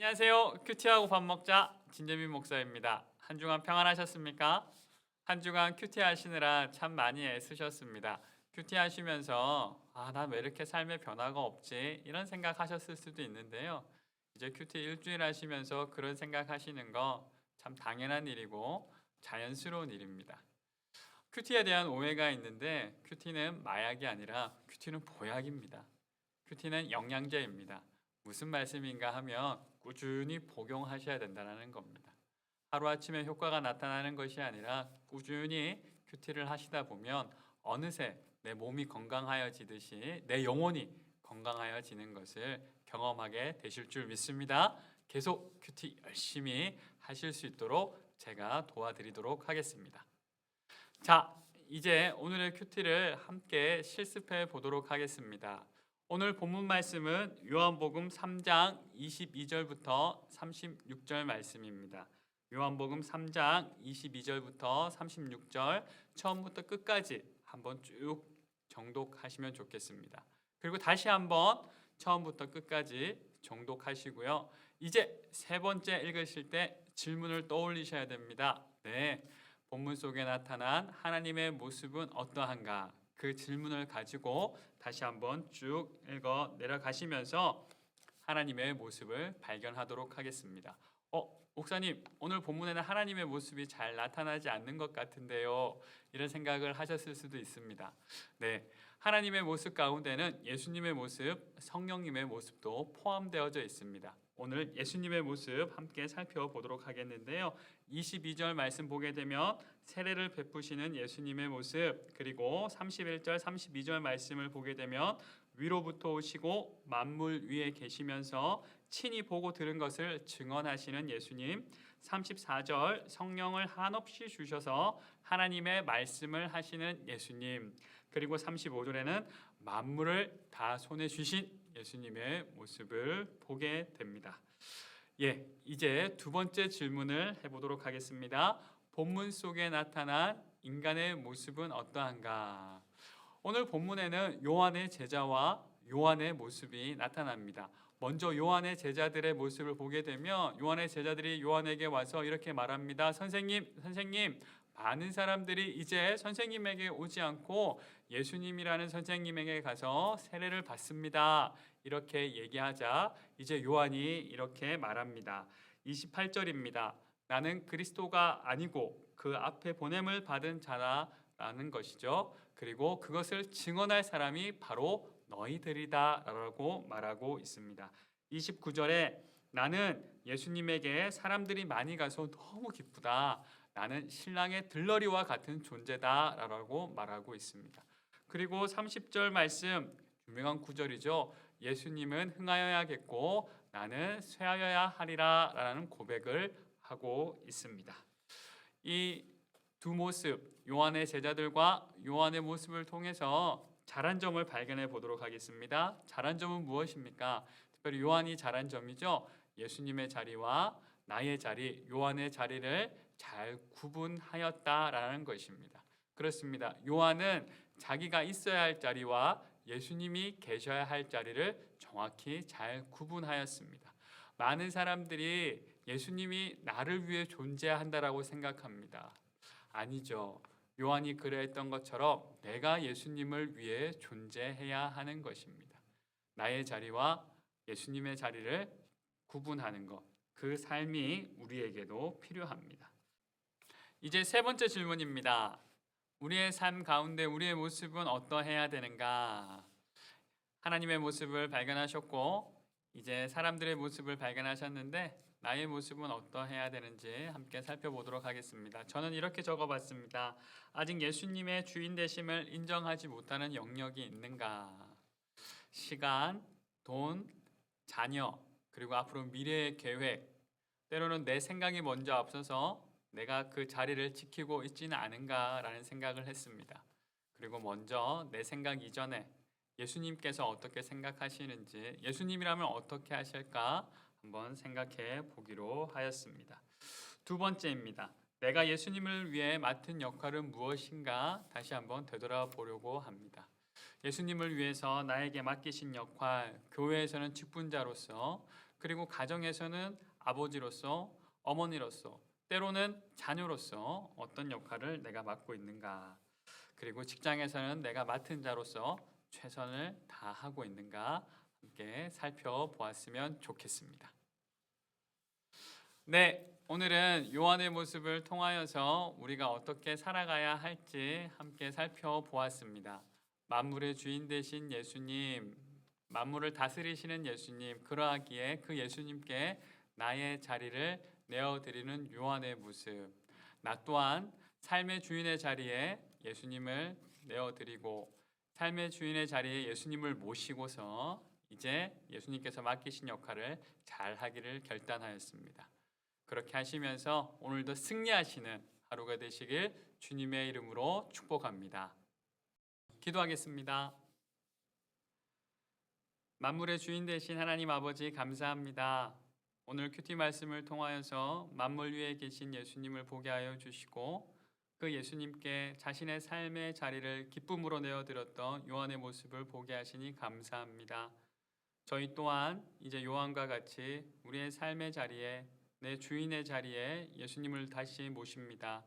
안녕하세요. 큐티하고 밥 먹자 진재민 목사입니다. 한 주간 평안하셨습니까? 한 주간 큐티 하시느라 참 많이 애쓰셨습니다. 큐티 하시면서 난 왜 이렇게 삶의 변화가 없지? 이런 생각하셨을 수도 있는데요. 이제 큐티 일주일 하시면서 그런 생각하시는 거 참 당연한 일이고 자연스러운 일입니다. 큐티에 대한 오해가 있는데 큐티는 마약이 아니라 큐티는 보약입니다. 큐티는 영양제입니다. 무슨 말씀인가 하면 꾸준히 복용하셔야 된다는 겁니다. 하루아침에 효과가 나타나는 것이 아니라 꾸준히 큐티를 하시다 보면 어느새 내 몸이 건강하여지듯이 내 영혼이 건강하여지는 것을 경험하게 되실 줄 믿습니다. 계속 큐티 열심히 하실 수 있도록 제가 도와드리도록 하겠습니다. 자, 이제 오늘의 큐티를 함께 실습해 보도록 하겠습니다. 오늘 본문 말씀은 요한복음 3장 22절부터 36절 말씀입니다. 요한복음 3장 22절부터 36절 처음부터 끝까지 한번 쭉 정독하시면 좋겠습니다. 그리고 다시 한번 처음부터 끝까지 정독하시고요. 이제 세 번째 읽으실 때 질문을 떠올리셔야 됩니다. 네. 본문 속에 나타난 하나님의 모습은 어떠한가? 그 질문을 가지고 다시 한번 쭉 읽어 내려가시면서 하나님의 모습을 발견하도록 하겠습니다. 목사님, 오늘 본문에는 하나님의 모습이 잘 나타나지 않는 것 같은데요. 이런 생각을 하셨을 수도 있습니다. 네, 하나님의 모습 가운데는 예수님의 모습, 성령님의 모습도 포함되어져 있습니다. 오늘 예수님의 모습 함께 살펴보도록 하겠는데요. 22절 말씀 보게 되면 세례를 베푸시는 예수님의 모습, 그리고 31절, 32절 말씀을 보게 되면 위로부터 오시고 만물 위에 계시면서 친히 보고 들은 것을 증언하시는 예수님, 34절 성령을 한없이 주셔서 하나님의 말씀을 하시는 예수님, 그리고 35절에는 만물을 다 손에 쥐신 예수님의 모습을 보게 됩니다. 이제 두 번째 질문을 해보도록 하겠습니다. 본문 속에 나타난 인간의 모습은 어떠한가? 오늘 본문에는 요한의 제자와 요한의 모습이 나타납니다. 먼저 요한의 제자들의 모습을 보게 되면 요한의 제자들이 요한에게 와서 이렇게 말합니다. 선생님, 많은 사람들이 이제 선생님에게 오지 않고 예수님이라는 선생님에게 가서 세례를 받습니다. 이렇게 얘기하자 이제 요한이 이렇게 말합니다. 28절입니다. 나는 그리스도가 아니고 그 앞에 보냄을 받은 자라는 것이죠. 그리고 그것을 증언할 사람이 바로 너희들이다 라고 말하고 있습니다. 29절에 나는 예수님에게 사람들이 많이 가서 너무 기쁘다. 나는 신랑의 들러리와 같은 존재다 라고 말하고 있습니다. 그리고 30절 말씀 유명한 구절이죠. 예수님은 흥하여야겠고 나는 쇠하여야 하리라 라는 고백을 하고 있습니다. 이 두 모습, 요한의 제자들과 요한의 모습을 통해서 잘한 점을 발견해 보도록 하겠습니다. 잘한 점은 무엇입니까? 특별히 요한이 잘한 점이죠. 예수님의 자리와 나의 자리, 요한의 자리를 잘 구분하였다라는 것입니다. 그렇습니다. 요한은 자기가 있어야 할 자리와 예수님이 계셔야 할 자리를 정확히 잘 구분하였습니다. 많은 사람들이 예수님이 나를 위해 존재한다라고 생각합니다. 아니죠. 요한이 그랬던 것처럼 내가 예수님을 위해 존재해야 하는 것입니다. 나의 자리와 예수님의 자리를 구분하는 것, 그 삶이 우리에게도 필요합니다. 이제 세 번째 질문입니다. 우리의 삶 가운데 우리의 모습은 어떠해야 되는가? 하나님의 모습을 발견하셨고 이제 사람들의 모습을 발견하셨는데 나의 모습은 어떠해야 되는지 함께 살펴보도록 하겠습니다. 저는 이렇게 적어봤습니다. 아직 예수님의 주인 되심을 인정하지 못하는 영역이 있는가? 시간, 돈, 자녀, 그리고 앞으로 미래의 계획, 때로는 내 생각이 먼저 앞서서 내가 그 자리를 지키고 있지는 않은가라는 생각을 했습니다. 그리고 먼저 내 생각 이전에 예수님께서 어떻게 생각하시는지, 예수님이라면 어떻게 하실까 한번 생각해 보기로 하였습니다. 두 번째입니다. 내가 예수님을 위해 맡은 역할은 무엇인가 다시 한번 되돌아보려고 합니다. 예수님을 위해서 나에게 맡기신 역할, 교회에서는 직분자로서 그리고 가정에서는 아버지로서, 어머니로서, 때로는 자녀로서 어떤 역할을 내가 맡고 있는가? 그리고 직장에서는 내가 맡은 자로서 최선을 다하고 있는가? 함께 살펴보았으면 좋겠습니다. 네, 오늘은 요한의 모습을 통하여서 우리가 어떻게 살아가야 할지 함께 살펴보았습니다. 만물의 주인 되신 예수님, 만물을 다스리시는 예수님, 그러하기에 그 예수님께 나의 자리를 내어드리는 요한의 모습, 나 또한 삶의 주인의 자리에 예수님을 내어드리고 삶의 주인의 자리에 예수님을 모시고서 이제 예수님께서 맡기신 역할을 잘 하기를 결단하였습니다. 그렇게 하시면서 오늘도 승리하시는 하루가 되시길 주님의 이름으로 축복합니다. 기도하겠습니다. 만물의 주인 되신 하나님 아버지 감사합니다. 오늘 큐티 말씀을 통하여서 만물 위에 계신 예수님을 보게 하여 주시고 그 예수님께 자신의 삶의 자리를 기쁨으로 내어드렸던 요한의 모습을 보게 하시니 감사합니다. 저희 또한 이제 요한과 같이 우리의 삶의 자리에 내 주인의 자리에 예수님을 다시 모십니다.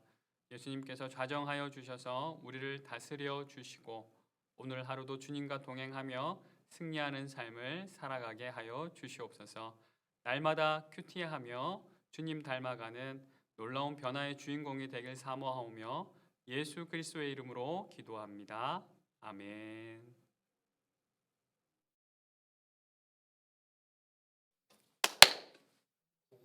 예수님께서 좌정하여 주셔서 우리를 다스려 주시고 오늘 하루도 주님과 동행하며 승리하는 삶을 살아가게 하여 주시옵소서. 날마다 큐티하며 주님 닮아가는 놀라운 변화의 주인공이 되길 사모하오며 예수 그리스도의 이름으로 기도합니다. 아멘.